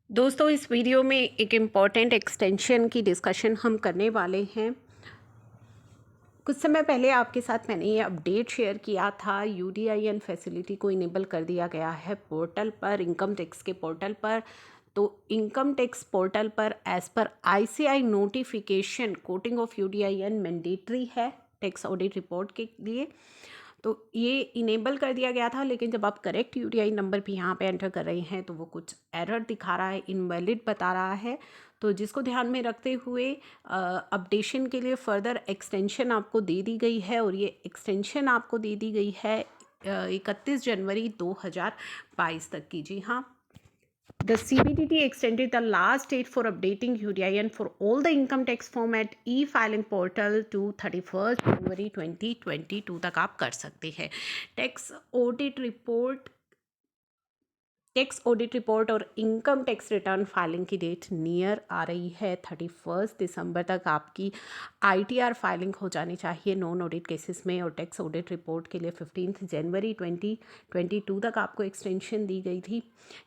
दोस्तों, इस वीडियो में एक इम्पॉर्टेंट एक्सटेंशन की डिस्कशन हम करने वाले हैं। कुछ समय पहले आपके साथ मैंने ये अपडेट शेयर किया था, यूडीआईएन फैसिलिटी को इनेबल कर दिया गया है पोर्टल पर, इनकम टैक्स के पोर्टल पर। तो इनकम टैक्स पोर्टल पर as per ICI notification quoting of UDIN mandatory है टैक्स ऑडिट रिपोर्ट के लिए। तो ये इनेबल कर दिया गया था, लेकिन जब आप करेक्ट यूडीआई नंबर भी यहाँ पे एंटर कर रहे हैं तो वो कुछ एरर दिखा रहा है, इनवैलिड बता रहा है। तो जिसको ध्यान में रखते हुए अपडेशन के लिए फ़र्दर एक्सटेंशन आपको दे दी गई है, और ये एक्सटेंशन आपको दे दी गई है 31 जनवरी 2022 तक की। जी हाँ, the CBDT extended the last date for updating UDIN for all the income tax form at e-filing portal to 31st January 2022 तक आप कर सकते हैं। टैक्स ऑडिट रिपोर्ट और इनकम टैक्स रिटर्न फाइलिंग की डेट नियर आ रही है। 31 दिसंबर तक आपकी आईटीआर फाइलिंग हो जानी चाहिए नॉन ऑडिट केसेस में, और टैक्स ऑडिट रिपोर्ट के लिए 15 जनवरी 2022 तक आपको एक्सटेंशन दी गई थी।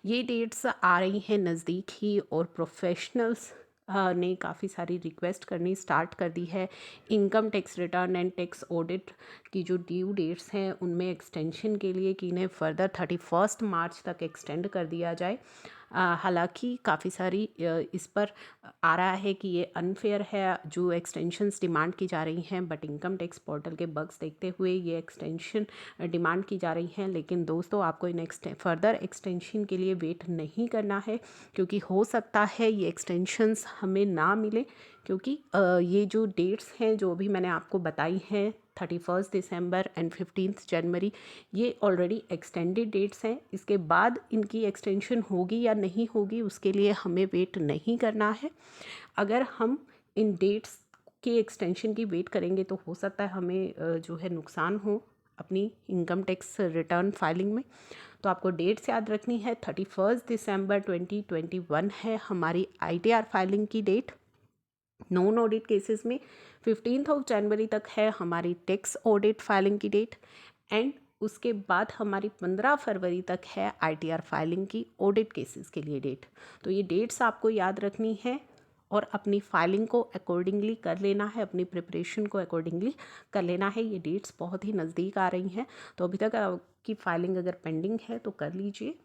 ये डेट्स आ रही हैं नज़दीक ही, और प्रोफेशनल्स ने काफ़ी सारी रिक्वेस्ट करनी स्टार्ट कर दी है। Income tax return and tax audit की जो ड्यू डेट्स हैं उनमें एक्सटेंशन के लिए कि इन्हें फर्दर 31 मार्च तक एक्सटेंड कर दिया जाए। हालांकि काफ़ी सारी इस पर आ रहा है कि ये अनफेयर है जो एक्सटेंशंस डिमांड की जा रही हैं, बट इनकम टैक्स पोर्टल के बग्स देखते हुए ये एक्सटेंशन डिमांड की जा रही हैं। लेकिन दोस्तों, आपको इन फर्दर एक्सटेंशन के लिए वेट नहीं करना है, क्योंकि हो सकता है ये एक्सटेंशंस हमें ना मिले, क्योंकि ये जो डेट्स हैं जो भी मैंने आपको बताई हैं 31 दिसंबर एंड 15 जनवरी, ये ऑलरेडी एक्सटेंडेड डेट्स हैं। इसके बाद इनकी एक्सटेंशन होगी या नहीं होगी उसके लिए हमें वेट नहीं करना है। अगर हम इन डेट्स के एक्सटेंशन की वेट करेंगे तो हो सकता है हमें जो है नुकसान हो अपनी इनकम टैक्स रिटर्न फाइलिंग में। तो आपको डेट्स याद रखनी है। 31 दिसंबर 2021 है हमारी आईटीआर फाइलिंग की डेट। नॉन ऑडिट केसेस में 15 जनवरी तक है हमारी टैक्स ऑडिट फाइलिंग की डेट, एंड उसके बाद हमारी 15 फरवरी तक है आईटीआर फाइलिंग की ऑडिट केसेस के लिए डेट। तो ये डेट्स आपको याद रखनी है और अपनी फाइलिंग को अकॉर्डिंगली कर लेना है, अपनी प्रिपरेशन को अकॉर्डिंगली कर लेना है। ये डेट्स बहुत ही नज़दीक आ रही हैं, तो अभी तक आपकी फाइलिंग अगर पेंडिंग है तो कर लीजिए।